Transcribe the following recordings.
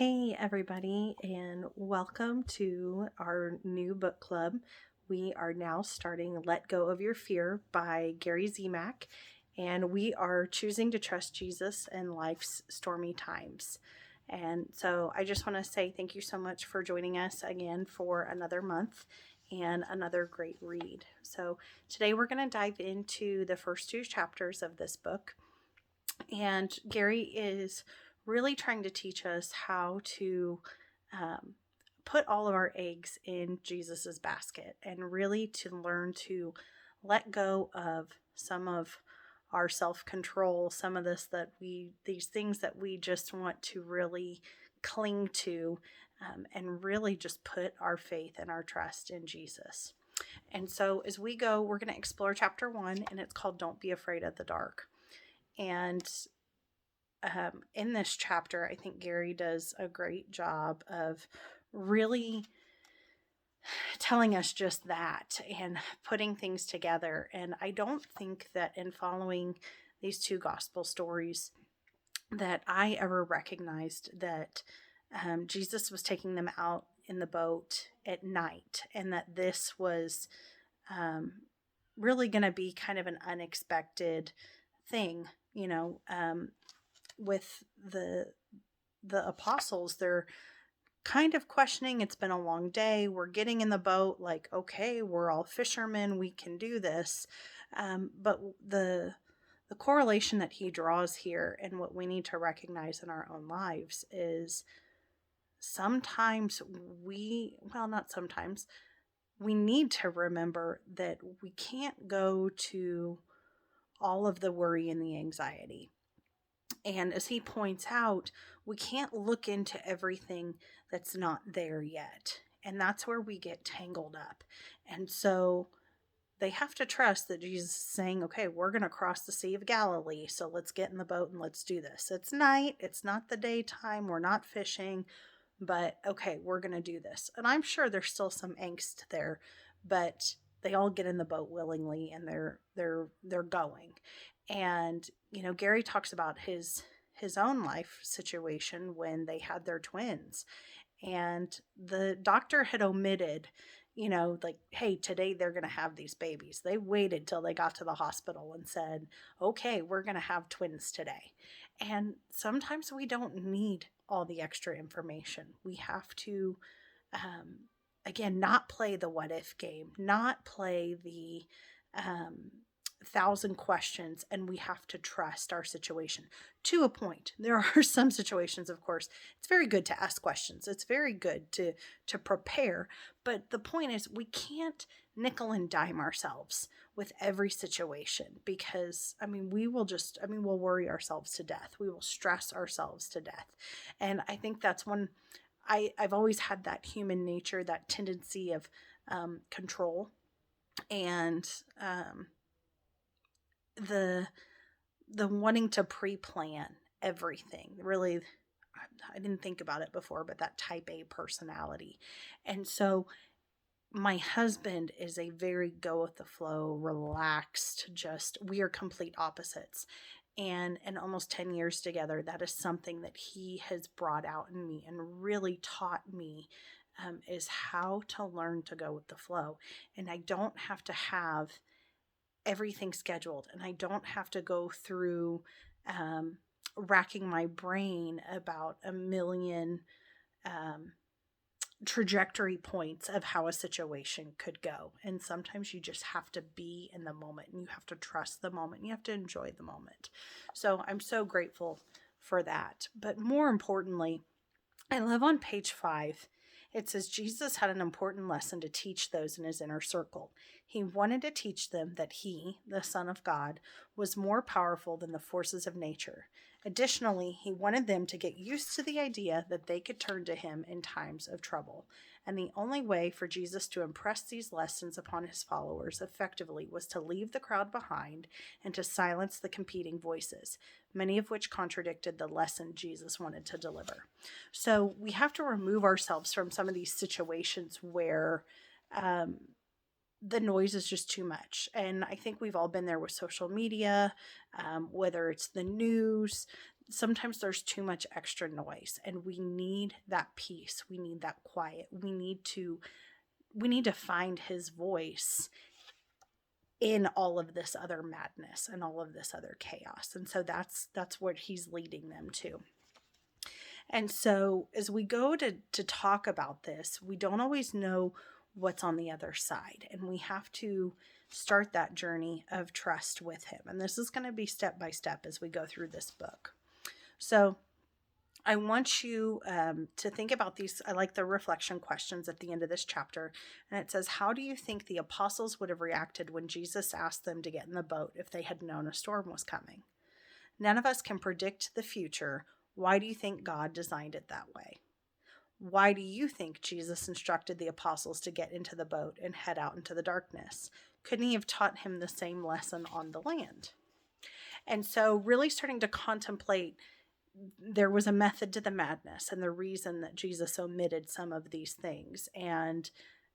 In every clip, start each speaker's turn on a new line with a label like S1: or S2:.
S1: Hey, everybody, and welcome to our new book club. We are now starting Let Go of Your Fear by Gary Zimak, and we are choosing to trust Jesus in life's stormy times. And so I just want to say thank you so much for joining us again for another month and another great read. So today we're going to dive into the first two chapters of this book. And Gary is really trying to teach us how to put all of our eggs in Jesus's basket and really to learn to let go of some of our self-control, some of these things that we just want to really cling to, and really just put our faith and our trust in Jesus. And so as we go, we're going to explore chapter 1, and it's called Don't Be Afraid of the Dark. And in this chapter, I think Gary does a great job of really telling us just that and putting things together. And I don't think that in following these two gospel stories that I ever recognized that Jesus was taking them out in the boat at night, and that this was really going to be kind of an unexpected thing, with the apostles. They're kind of questioning. It's been a long day. We're getting in the boat, like, okay, we're all fishermen, we can do this. But the correlation that he draws here and what we need to recognize in our own lives is sometimes not sometimes, we need to remember that we can't go to all of the worry and the anxiety. And as he points out, we can't look into everything that's not there yet. And that's where we get tangled up. And so they have to trust that Jesus is saying, okay, we're going to cross the Sea of Galilee. So let's get in the boat and let's do this. It's night. It's not the daytime. We're not fishing. But okay, we're going to do this. And I'm sure there's still some angst there, but they all get in the boat willingly, and they're going. And Gary talks about his own life situation when they had their twins, and the doctor had omitted, like, hey, today they're going to have these babies. They waited till they got to the hospital and said, okay, we're going to have twins today. And sometimes we don't need all the extra information. We have to, again, not play the what if game, not play the 1,000 questions, and we have to trust our situation to a point. There are some situations, of course, it's very good to ask questions. It's very good to prepare. But the point is, we can't nickel and dime ourselves with every situation, because, we'll worry ourselves to death. We will stress ourselves to death. And I think that's one, I've always had that human nature, that tendency of control, and the wanting to pre-plan everything. Really, I didn't think about it before, but that type A personality. And so my husband is a very go with the flow, relaxed, we are complete opposites. And in almost 10 years together, that is something that he has brought out in me and really taught me, is how to learn to go with the flow. And I don't have to have everything scheduled, and I don't have to go through racking my brain about a million trajectory points of how a situation could go. And sometimes you just have to be in the moment, and you have to trust the moment. You have to enjoy the moment. So I'm so grateful for that. But more importantly, I love on page 5, it says, Jesus had an important lesson to teach those in his inner circle. He wanted to teach them that he, the Son of God, was more powerful than the forces of nature. Additionally, he wanted them to get used to the idea that they could turn to him in times of trouble. And the only way for Jesus to impress these lessons upon his followers effectively was to leave the crowd behind and to silence the competing voices, many of which contradicted the lesson Jesus wanted to deliver. So we have to remove ourselves from some of these situations where the noise is just too much. And I think we've all been there with social media, whether it's the news, sometimes there's too much extra noise, and we need that peace. We need that quiet. We need to find his voice in all of this other madness and all of this other chaos. And so that's what he's leading them to. And so as we go to talk about this, we don't always know what's on the other side, and we have to start that journey of trust with him. And this is going to be step by step as we go through this book. So I want you to think about these. I like the reflection questions at the end of this chapter. And it says, how do you think the apostles would have reacted when Jesus asked them to get in the boat if they had known a storm was coming? None of us can predict the future. Why do you think God designed it that way? Why do you think Jesus instructed the apostles to get into the boat and head out into the darkness? Couldn't he have taught him the same lesson on the land? And so really starting to contemplate, there was a method to the madness and the reason that Jesus omitted some of these things. And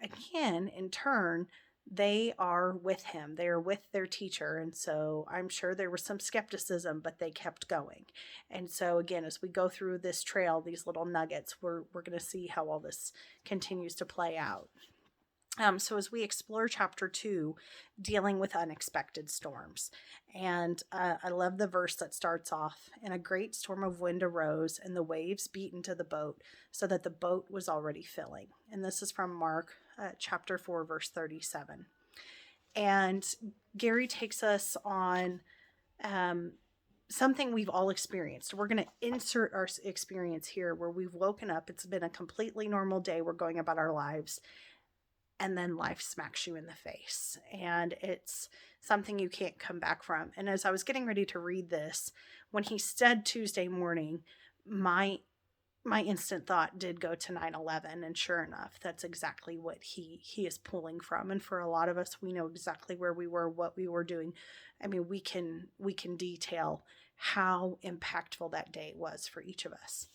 S1: again, in turn, they are with him. They are with their teacher. And so I'm sure there was some skepticism, but they kept going. And so again, as we go through this trail, these little nuggets, we're going to see how all this continues to play out. So as we explore chapter 2, dealing with unexpected storms, and I love the verse that starts off, and a great storm of wind arose and the waves beat into the boat so that the boat was already filling. And this is from Mark chapter 4, verse 37. And Gary takes us on something we've all experienced. We're going to insert our experience here where we've woken up. It's been a completely normal day. We're going about our lives. And then life smacks you in the face, and it's something you can't come back from. And as I was getting ready to read this, when he said Tuesday morning, my instant thought did go to 9/11, and sure enough, that's exactly what he is pulling from. And for a lot of us, we know exactly where we were, what we were doing. I mean, we can detail how impactful that day was for each of us.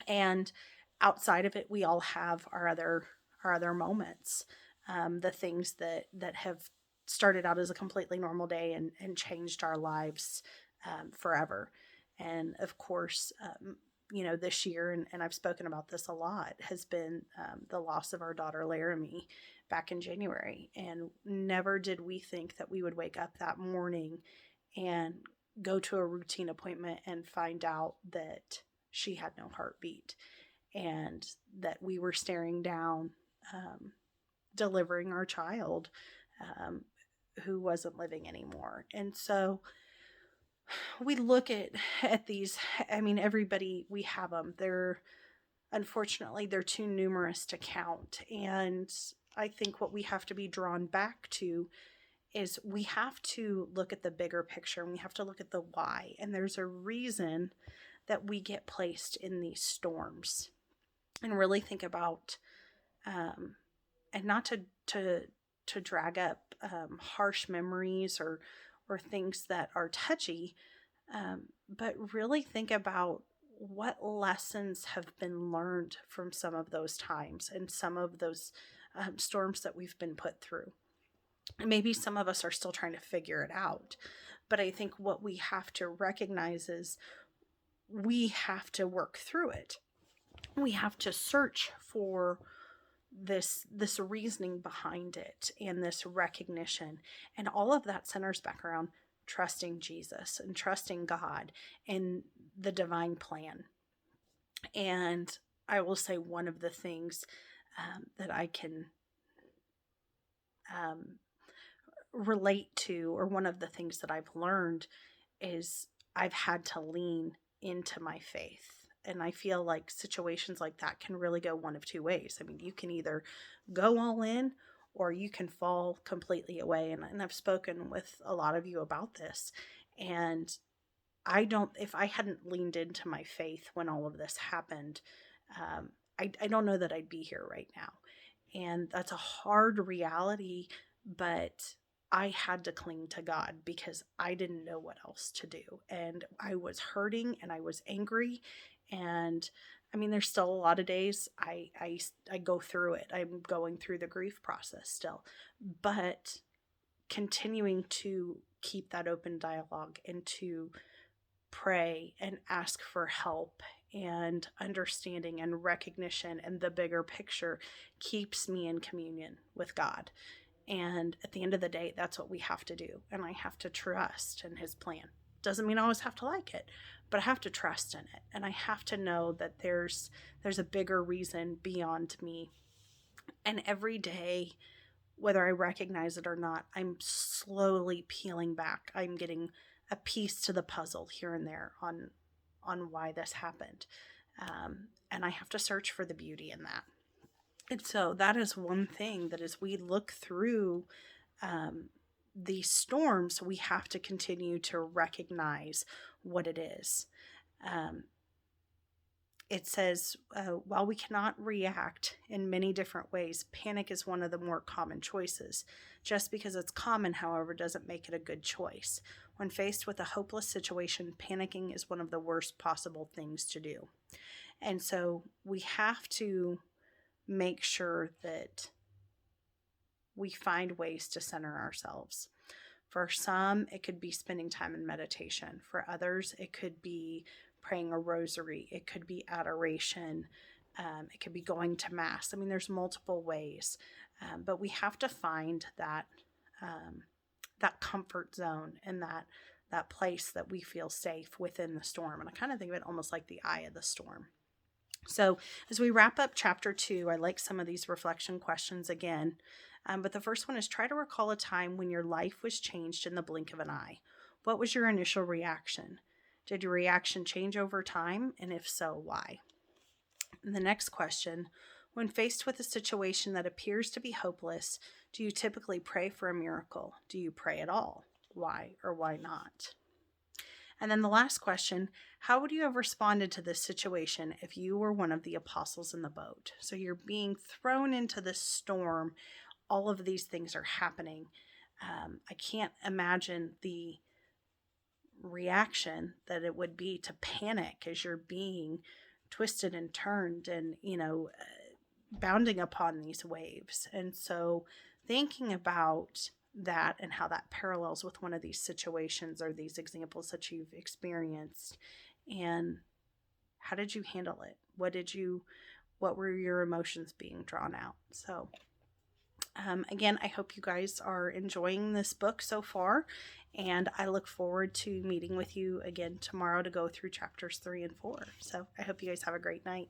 S1: And outside of it, we all have our other moments, the things that have started out as a completely normal day and changed our lives forever. And of course, this year, and I've spoken about this a lot, has been the loss of our daughter Laramie back in January. And never did we think that we would wake up that morning and go to a routine appointment and find out that she had no heartbeat, and that we were staring down delivering our child who wasn't living anymore. And so we look at these, I mean, everybody, we have them. Unfortunately, they're too numerous to count. And I think what we have to be drawn back to is we have to look at the bigger picture, and we have to look at the why. And there's a reason that we get placed in these storms, and really think about and not to drag up harsh memories or things that are touchy, but really think about what lessons have been learned from some of those times and some of those storms that we've been put through. And maybe some of us are still trying to figure it out, but I think what we have to recognize is we have to work through it. We have to search for this reasoning behind it and this recognition, and all of that centers back around trusting Jesus and trusting God and the divine plan. And I will say one of the things that I can relate to, or one of the things that I've learned, is I've had to lean into my faith. And I feel like situations like that can really go one of two ways. I mean, you can either go all in, or you can fall completely away. And I've spoken with a lot of you about this. And if I hadn't leaned into my faith when all of this happened, I don't know that I'd be here right now. And that's a hard reality, but I had to cling to God because I didn't know what else to do. And I was hurting and I was angry. And I mean, there's still a lot of days I go through it. I'm going through the grief process still, but continuing to keep that open dialogue and to pray and ask for help and understanding and recognition and the bigger picture keeps me in communion with God. And at the end of the day, that's what we have to do. And I have to trust in his plan. Doesn't mean I always have to like it, but I have to trust in it. And I have to know that there's a bigger reason beyond me. And every day, whether I recognize it or not, I'm slowly peeling back. I'm getting a piece to the puzzle here and there on why this happened. And I have to search for the beauty in that. And so that is one thing that as we look through these storms, we have to continue to recognize what it is. It says, while we cannot react in many different ways, panic is one of the more common choices. Just because it's common, however, doesn't make it a good choice. When faced with a hopeless situation, panicking is one of the worst possible things to do. And so we have to make sure that we find ways to center ourselves. For some, it could be spending time in meditation. For others, it could be praying a rosary. It could be adoration. It could be going to mass. I mean, there's multiple ways, but we have to find that comfort zone and that place that we feel safe within the storm. And I kind of think of it almost like the eye of the storm. So as we wrap up chapter 2, I like some of these reflection questions again. But the first one is, try to recall a time when your life was changed in the blink of an eye. What was your initial reaction? Did your reaction change over time? And if so, why? And the next question, when faced with a situation that appears to be hopeless, do you typically pray for a miracle? Do you pray at all? Why or why not? And then the last question, how would you have responded to this situation if you were one of the apostles in the boat? So you're being thrown into this storm. All of these things are happening. I can't imagine the reaction that it would be to panic as you're being twisted and turned and, bounding upon these waves. And so thinking about that and how that parallels with one of these situations or these examples that you've experienced, and how did you handle it? What were your emotions being drawn out? So again, I hope you guys are enjoying this book so far, and I look forward to meeting with you again tomorrow to go through chapters 3 and 4. So I hope you guys have a great night.